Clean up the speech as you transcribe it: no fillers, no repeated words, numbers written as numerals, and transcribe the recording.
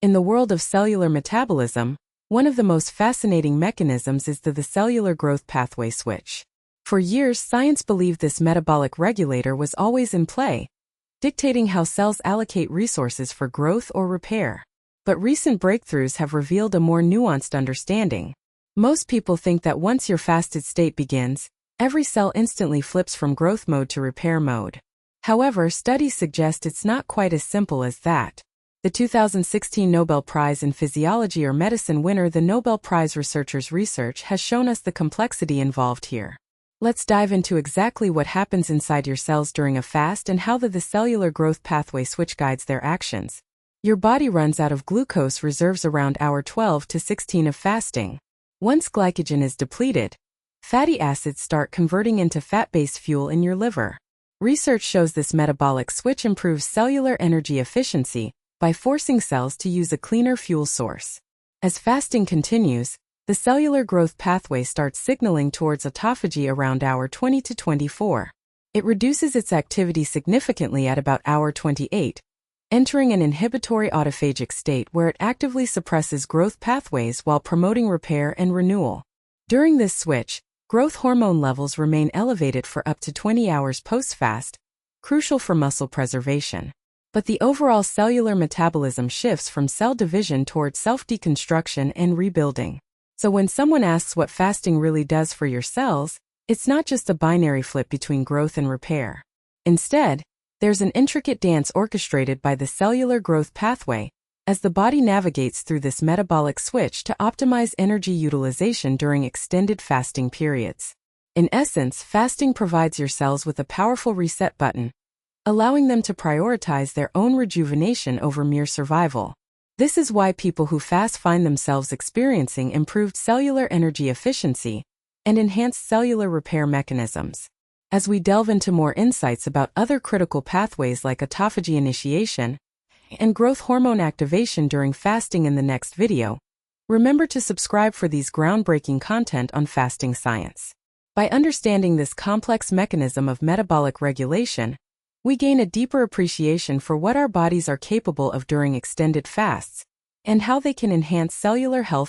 In the world of cellular metabolism, one of the most fascinating mechanisms is the cellular growth pathway switch. For years, science believed this metabolic regulator was always in play, dictating how cells allocate resources for growth or repair. But recent breakthroughs have revealed a more nuanced understanding. Most people think that once your fasted state begins, every cell instantly flips from growth mode to repair mode. However, studies suggest it's not quite as simple as that. The 2016 Nobel Prize in Physiology or Medicine winner, the Nobel Prize researchers' research has shown us the complexity involved here. Let's dive into exactly what happens inside your cells during a fast and how the cellular growth pathway switch guides their actions. Your body runs out of glucose reserves around hour 12 to 16 of fasting. Once glycogen is depleted, fatty acids start converting into fat-based fuel in your liver. Research shows this metabolic switch improves cellular energy efficiency by forcing cells to use a cleaner fuel source. As fasting continues, the cellular growth pathway starts signaling towards autophagy around hour 20 to 24. It reduces its activity significantly at about hour 28, entering an inhibitory autophagic state where it actively suppresses growth pathways while promoting repair and renewal. During this switch, growth hormone levels remain elevated for up to 20 hours post-fast, crucial for muscle preservation. But the overall cellular metabolism shifts from cell division towards self-deconstruction and rebuilding. So when someone asks what fasting really does for your cells, it's not just a binary flip between growth and repair. Instead, there's an intricate dance orchestrated by the cellular growth pathway, as the body navigates through this metabolic switch to optimize energy utilization during extended fasting periods. In essence, fasting provides your cells with a powerful reset button, allowing them to prioritize their own rejuvenation over mere survival. This is why people who fast find themselves experiencing improved cellular energy efficiency and enhanced cellular repair mechanisms. As we delve into more insights about other critical pathways like autophagy initiation and growth hormone activation during fasting in the next video, remember to subscribe for these groundbreaking content on fasting science. By understanding this complex mechanism of metabolic regulation, we gain a deeper appreciation for what our bodies are capable of during extended fasts and how they can enhance cellular health